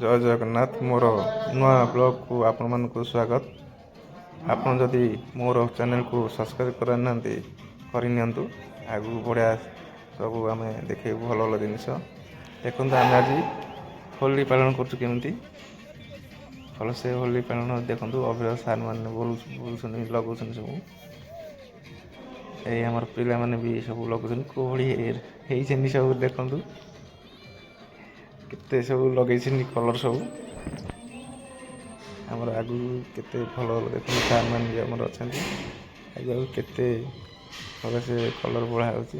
ଜୟ ଜଗନ୍ନାଥ। ମୋର ନୂଆ ବ୍ଲଗ୍କୁ ଆପଣମାନଙ୍କୁ ସ୍ୱାଗତ। ଆପଣ ଯଦି ମୋର ଚ୍ୟାନେଲ୍କୁ ସବସ୍କ୍ରାଇବ୍ କରିନାହାନ୍ତି କରିନିଅନ୍ତୁ। ଆଗକୁ ବଢ଼ିଆ ସବୁ ଆମେ ଦେଖେଇବୁ ଭଲ ଭଲ ଜିନିଷ। ଦେଖନ୍ତୁ ଆମେ ଆଜି ହୋଲି ପାଳନ କରୁଛୁ କେମିତି ଭଲସେ ହୋଲି ପାଳନ ଦେଖନ୍ତୁ। ଅଭିର ସାର୍ମାନେ ବୁଲୁଛନ୍ତି ଲଗାଉଛନ୍ତି ସବୁ। ଏଇ ଆମର ପିଲାମାନେ ବି ସବୁ ଲଗାଉଛନ୍ତି କୋହଳି ହେଇଛନ୍ତି ସବୁ ଦେଖନ୍ତୁ। କେତେ ସବୁ ଲଗେଇଛନ୍ତି କଲର୍ ସବୁ। ଆମର ଆଗକୁ କେତେ ଭଲ ଭଲ ଦେଖନ୍ତୁ ସାର୍ମାନେ ବି ଆମର ଅଛନ୍ତି। ଆଗକୁ କେତେ ଭଲସେ କଲର୍ ବୋଳା ହେଉଛି।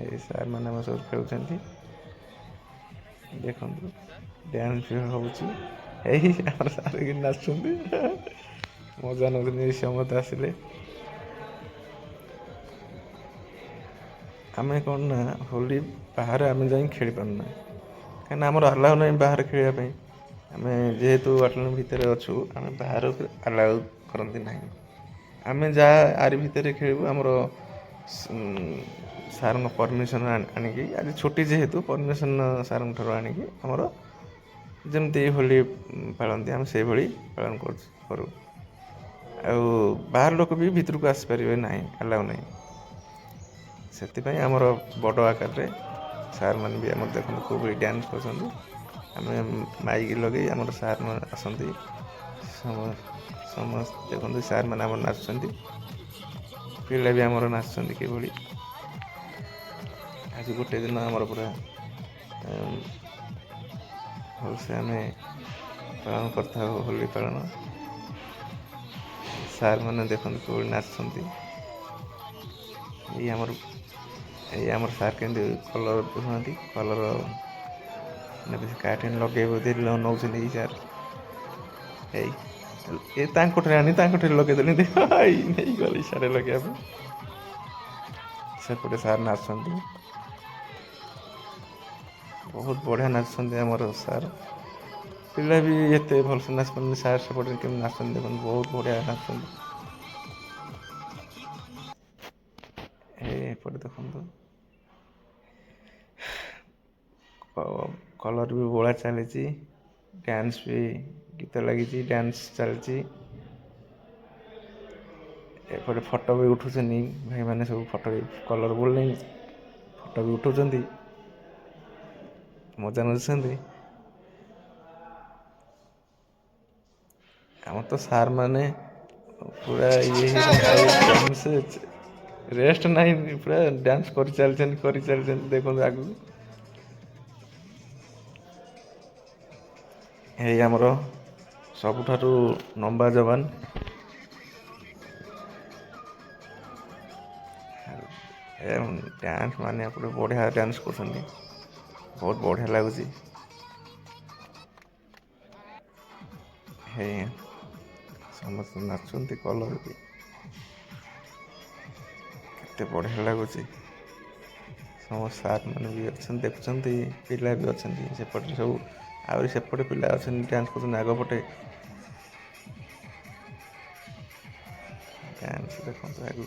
ଏଇ ସାର୍ମାନେ ଆମର ସବୁ ଖେଳୁଛନ୍ତି ଦେଖନ୍ତୁ। ଡ୍ୟାନ୍ସ ହେଉଛି। ଏଇ ଆମର ସାର୍ କି ନାଚୁଛନ୍ତି ମଜା ନେଉଛନ୍ତି। ଏଇ ସମସ୍ତେ ଆସିଲେ ଆମେ କ'ଣ ନା ହୋଲି ବାହାରେ ଆମେ ଯାଇ ଖେଳିପାରୁନା, କାହିଁକିନା ଆମର ଆଲାଉ ନାହିଁ ବାହାରେ ଖେଳିବା ପାଇଁ। ଆମେ ଯେହେତୁ ଆଟେଣ୍ଡ ଭିତରେ ଅଛୁ ଆମେ ବାହାରକୁ ଆଲାଉ କରନ୍ତି ନାହିଁ। ଆମେ ଯାହା ଆରି ଭିତରେ ଖେଳିବୁ ଆମର ସାର୍ଙ୍କ ପରମିସନ୍ ଆଣିକି, ଆଜି ଛୁଟି ଯେହେତୁ ପରମିସନ୍ ସାର୍ଙ୍କ ଠାରୁ ଆଣିକି ଆମର ଯେମିତି ହୋଲି ପାଳନ୍ତି ଆମେ ସେଇଭଳି ପାଳନ କରୁ। ଆଉ ବାହାର ଲୋକ ବି ଭିତରକୁ ଆସିପାରିବେ ନାହିଁ, ଆଲାଉ ନାହିଁ। ସେଥିପାଇଁ ଆମର ବଡ଼ ଆକାରରେ ସାର୍ମାନେ ବି ଆମର ଦେଖନ୍ତୁ କୋଉଭଳି ଡ୍ୟାନ୍ସ କରୁଛନ୍ତି। ଆମେ ମାଇକ୍ ଲଗେଇ ଆମର ସାର୍ମାନେ ଆସନ୍ତି ସମସ୍ତେ ଦେଖନ୍ତୁ। ସାର୍ମାନେ ଆମର ନାଚୁଛନ୍ତି, ପିଲା ବି ଆମର ନାଚୁଛନ୍ତି କିଭଳି। ଆଜି ଗୋଟେ ଦିନ ଆମର ପୁରା ଭଲସେ ଆମେ ପାଳନ କରିଥାଉ ହୋଲି ପାଳନ। ସାର୍ମାନେ ଦେଖନ୍ତୁ କିଭଳି ନାଚୁଛନ୍ତି। ଏଇ ଆମର ସାର୍ କେମିତି କଲର୍ ହୁଅନ୍ତି। କଲର୍ କାଠ ଲଗେଇବ ନେଉଛନ୍ତି। ଏଇ ସାର୍ ଏ ତାଙ୍କଠାରେ ଆଣି ତାଙ୍କଠାରେ ଲଗେଇଦେଲି ନେଇଗଲି ସାଡ଼େ ଲଗେଇବା ପାଇଁ। ସେପଟେ ସାର୍ ନାଚୁଛନ୍ତି, ବହୁତ ବଢ଼ିଆ ନାଚୁଛନ୍ତି ଆମର ସାର୍। ପିଲା ବି ଏତେ ଭଲସେ ନାଚିପାରନ୍ତି, ସାର୍ ସେପଟେ କେମିତି ନାଚୁଛନ୍ତି ଦେଖନ୍ତୁ, ବହୁତ ବଢ଼ିଆ ନାଚୁଛନ୍ତି। ଏପଟେ ଦେଖନ୍ତୁ କଲର୍ ବି ବୋଳା ଚାଲିଛି। ଡ୍ୟାନ୍ସ ବି ଗୀତ ଲାଗିଛି, ଡ୍ୟାନ୍ସ ଚାଲିଛି। ଏପଟେ ଫଟୋ ବି ଉଠୁଛନ୍ତି ଭାଇମାନେ ସବୁ। ଫଟୋ ବି କଲର୍ ବୋଳିଲେଣି, ଫଟୋ ବି ଉଠଉଛନ୍ତି, ମଜା ନେଉଛନ୍ତି। ଆମର ତ ସାର୍ମାନେ ପୁରା ଡ୍ୟାନ୍ସ ରେଷ୍ଟ ନାହିଁ, ପୁରା ଡ୍ୟାନ୍ସ କରିଚାଲିଛନ୍ତି ଦେଖନ୍ତୁ ଆଗକୁ। ଏଇ ଆମର ସବୁଠାରୁ ଲମ୍ବା ଯବାନ ଡ୍ୟାନ୍ସ ମାନେ ଏପଟେ ବଢ଼ିଆ ଡ୍ୟାନ୍ସ କରୁଛନ୍ତି, ବହୁତ ବଢ଼ିଆ ଲାଗୁଛି। ସମସ୍ତେ ନାଚୁଛନ୍ତି, କଲର୍ ବି କେତେ ବଢ଼ିଆ ଲାଗୁଛି। ସମସ୍ତ ସାର୍ମାନେ ବି ଅଛନ୍ତି ଦେଖୁଛନ୍ତି, ପିଲା ବି ଅଛନ୍ତି ସେପଟେ ସବୁ। ଆହୁରି ସେପଟେ ପିଲା ଅଛନ୍ତି ଡ୍ୟାନ୍ସ କରୁଛନ୍ତି ଆଗପଟେ। ଡ୍ୟାନ୍ସ ଦେଖନ୍ତୁ ଆଗକୁ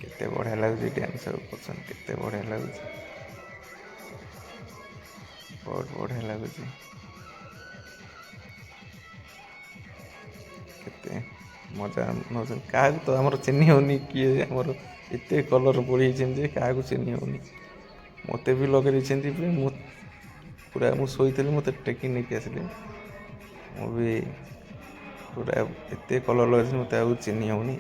କେତେ ବଢ଼ିଆ ଲାଗୁଛି। ଡ୍ୟାନ୍ସ ସବୁ କରୁଛନ୍ତି, କେତେ ବଢ଼ିଆ ଲାଗୁଛି, ବହୁତ ବଢ଼ିଆ ଲାଗୁଛି। କେତେ ମଜା ନେଉଛନ୍ତି। କାହାକୁ ତ ଆମର ଚିହ୍ନି ହେଉନି କିଏ ଆମର ଏତେ କଲର୍ ବୋଳିଛନ୍ତି ଯେ କାହାକୁ ଚିହ୍ନି ହେଉନି। ମୋତେ ବି ଲଗେଇ ଦେଇଛନ୍ତି। ମୁଁ ଶୋଇଥିଲି, ମୋତେ ଟେକି ନେଇକି ଆସିଲି। ମୁଁ ବି ପୁରା ଏତେ କଲର୍ ଲଗେଇଛନ୍ତି ମୋତେ ଆଉ ଚିହ୍ନି ହେଉନି।